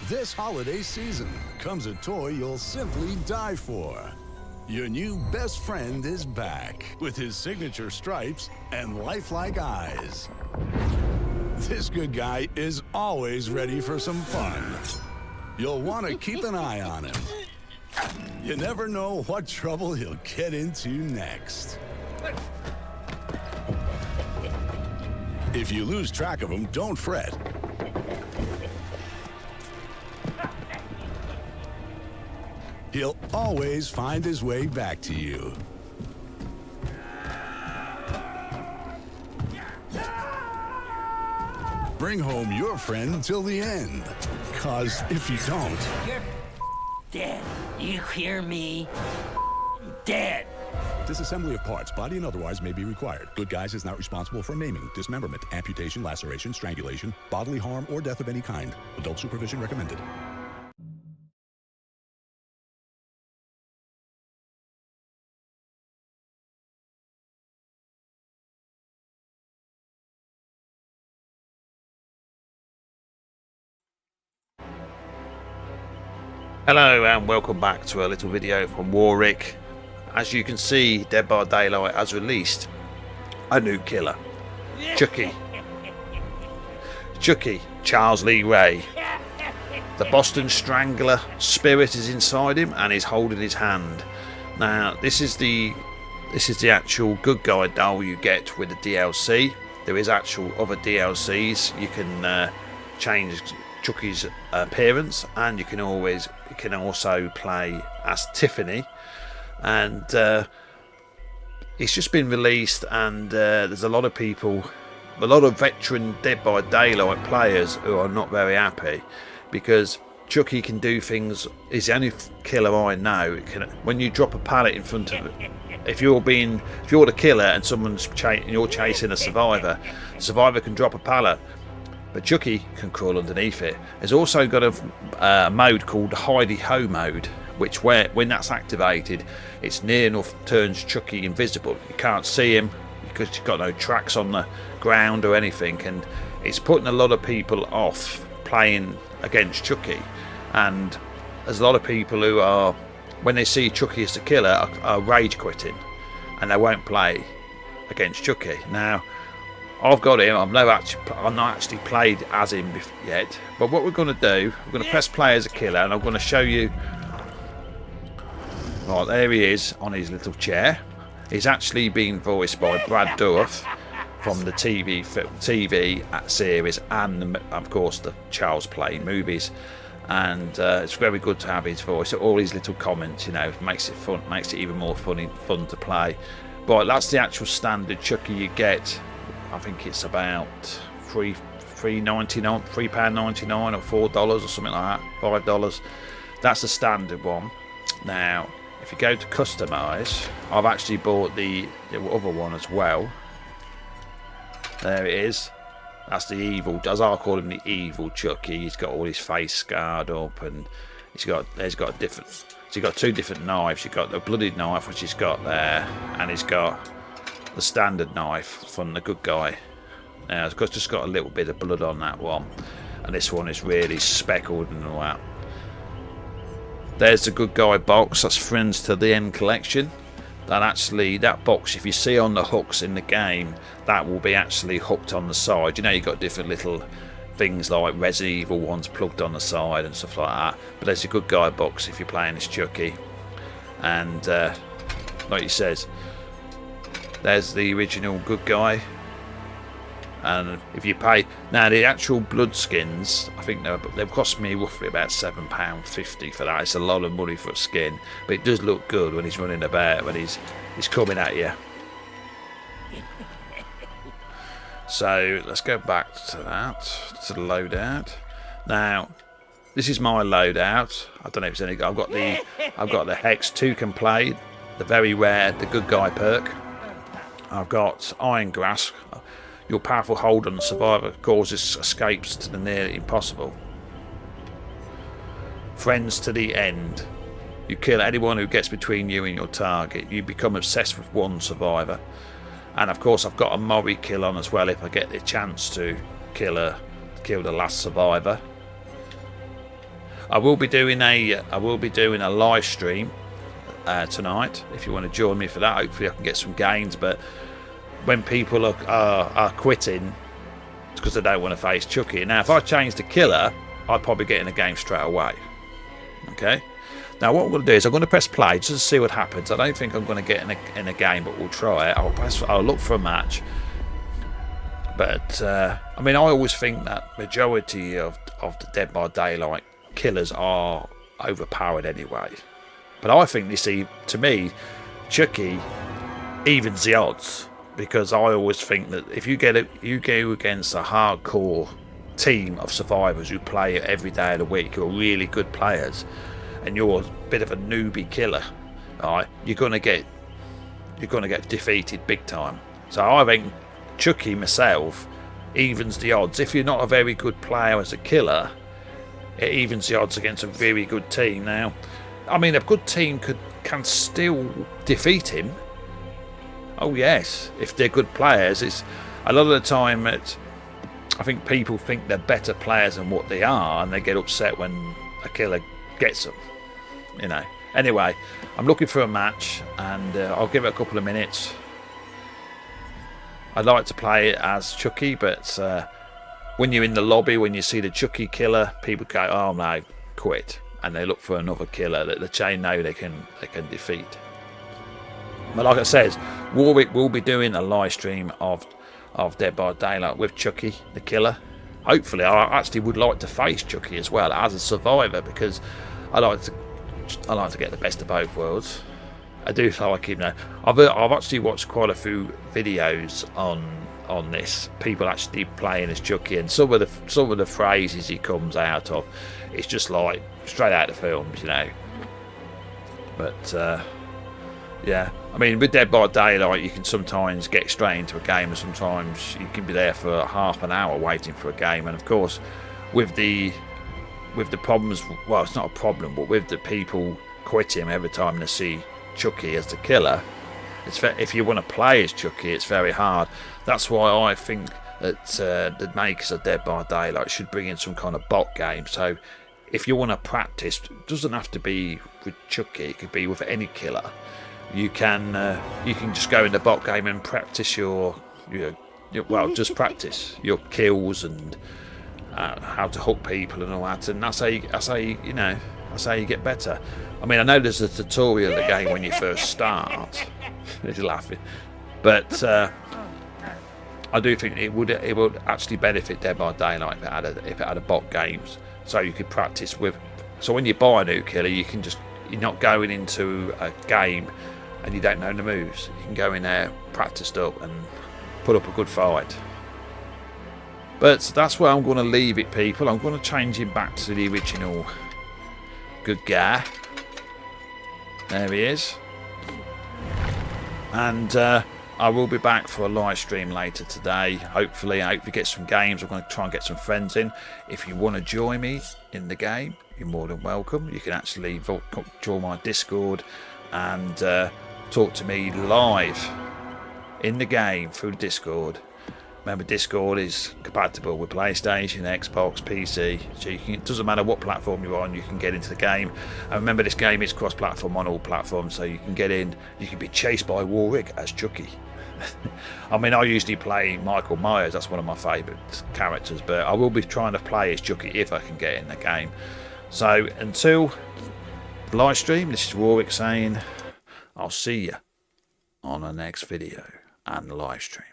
This holiday season comes a toy you'll simply die for. Your new best friend is back with his signature stripes and lifelike eyes. This good guy is always ready for some fun. You'll want to keep an eye on him. You never know what trouble he'll get into next. If you lose track of him, don't fret. He'll always find his way back to you. Bring home your friend till the end. 'Cause if you don't... You're dead. You hear me? Dead. Disassembly of parts, body and otherwise, may be required. Good Guys is not responsible for maiming, dismemberment, amputation, laceration, strangulation, bodily harm, or death of any kind. Adult supervision recommended. Hello and welcome back to a little video from WARRIC. As you can see, Dead by Daylight has released a new killer, Chuckie. Chuckie, Charles Lee Ray. The Boston Strangler spirit is inside him and he's holding his hand. Now this is the actual good guy doll you get with the DLC. There is actual other DLCs. You can change Chuckie's appearance, and you can also play as Tiffany, and it's just been released, and there's a lot of people, a lot of veteran Dead by Daylight players who are not very happy because Chuckie can do things. He's the only killer I know. When you drop a pallet in front of it, if you're the killer and you're chasing a survivor, the survivor can drop a pallet, but Chuckie can crawl underneath it. There's also got a mode called Hidey Ho mode, which when that's activated, it's near enough turns Chuckie invisible. You can't see him because he's got no tracks on the ground or anything, and it's putting a lot of people off playing against Chuckie. And there's a lot of people who are, when they see Chuckie as the killer, are rage quitting, and they won't play against Chuckie. Now, I've got him. I've not actually played as him yet. But what we're going to do, we're going to press play as a killer, and I'm going to show you. Right, there he is on his little chair. He's actually been voiced by Brad Dourif from the TV series, and of course the Charles Play movies. And it's very good to have his voice. All his little comments, you know, makes it fun, makes it even more fun to play. But that's the actual standard Chuckie you get. I think it's about £3.99 or $4 or something like that, $5. That's the standard one. Now, if you go to customize, I've actually bought the other one as well. There it is. That's the evil, as I call him, the evil Chuckie. He's got all his face scarred up, and he's got two different knives. You've got the bloodied knife, which he's got there, and he's got the standard knife from the good guy. Now it's just got a little bit of blood on that one, and this one is really speckled and all that. There's the good guy box. That's Friends to the End collection. That box, if you see on the hooks in the game, that will be actually hooked on the side. You know, you've got different little things like Resident Evil ones plugged on the side and stuff like that. But there's a good guy box if you're playing as Chuckie, and like he says, there's the original good guy. And if you pay now, the actual blood skins, I think they've cost me roughly about £7.50 for that. It's a lot of money for a skin, but it does look good when he's running about, when he's coming at you. So let's go back to that, to the loadout. Now this is my loadout. I don't know if it's any good. I've got the Hex 2 can play, the very rare, the good guy perk. I've got Iron Grasp. Your powerful hold on the survivor causes escapes to the near impossible. Friends to the end. You kill anyone who gets between you and your target. You become obsessed with one survivor. And of course I've got a Mori kill on as well if I get the chance to kill the last survivor. I will be doing a live stream tonight if you want to join me for that. Hopefully I can get some gains, but when people are quitting, it's because they don't want to face Chucky. Now if I change the killer, I'd probably get in the game straight away. Okay, now what I'm going to do is I'm going to press play just to see what happens. I don't think I'm going to get in a game, but we'll try it. I'll look for a match. But I mean, I always think that majority of the Dead by Daylight killers are overpowered anyway. But I think to me, Chucky evens the odds, because I always think that if you go against a hardcore team of survivors who play it every day of the week, who are really good players, and you're a bit of a newbie killer, right, you're gonna get defeated big time. So I think Chucky myself evens the odds. If you're not a very good player as a killer, it evens the odds against a very good team. Now, I mean, a good team can still defeat him. Oh yes, if they're good players. It's a lot of the time I think people think they're better players than what they are, and they get upset when a killer gets them, you know. Anyway, I'm looking for a match, and I'll give it a couple of minutes. I'd like to play it as Chucky, but when you're in the lobby, when you see the Chucky killer, people go, "Oh no, quit," and they look for another killer that the chain know they can defeat. But like I said, Warwick will be doing a live stream of Dead by Daylight with Chucky, the killer. Hopefully, I actually would like to face Chucky as well as a survivor, because I like to get the best of both worlds. I do like him now. I've actually watched quite a few videos on this. People actually playing as Chucky, and some of the phrases he comes out of, it's just like straight out of the films, you know. But yeah, I mean, with Dead by Daylight, you can sometimes get straight into a game, and sometimes you can be there for half an hour waiting for a game. And of course, with the problems, well, it's not a problem, but with the people quitting every time they see Chucky as the killer, if you want to play as Chucky, it's very hard. That's why I think that the makers of Dead by Daylight should bring in some kind of bot game. So if you want to practice, it doesn't have to be with Chucky, it could be with any killer. You can just go in the bot game and practice just practice your kills and how to hook people and all that, and that's how you get better. I mean, I know there's a tutorial of the game when you first start. He's laughing, but I do think it would actually benefit Dead by Daylight if it had a bot games, so you could practice with. So when you buy a new killer, you're not going into a game and you don't know the moves. You can go in there practiced up and put up a good fight. But that's where I'm going to leave it, people. I'm going to change him back to the original good guy. There he is. And I will be back for a live stream later today. Hopefully, I hope you get some games. I'm going to try and get some friends in. If you want to join me in the game, you're more than welcome. You can actually join my Discord and talk to me live in the game through Discord. Remember, Discord is compatible with PlayStation, Xbox, PC, so it doesn't matter what platform you're on, you can get into the game. And remember, this game is cross-platform on all platforms, so you can get in. You can be chased by Warwick as Chucky. I mean, I usually play Michael Myers, that's one of my favourite characters, but I will be trying to play as Chucky if I can get in the game. So until the live stream, this is Warwick saying I'll see you on the next video and live stream.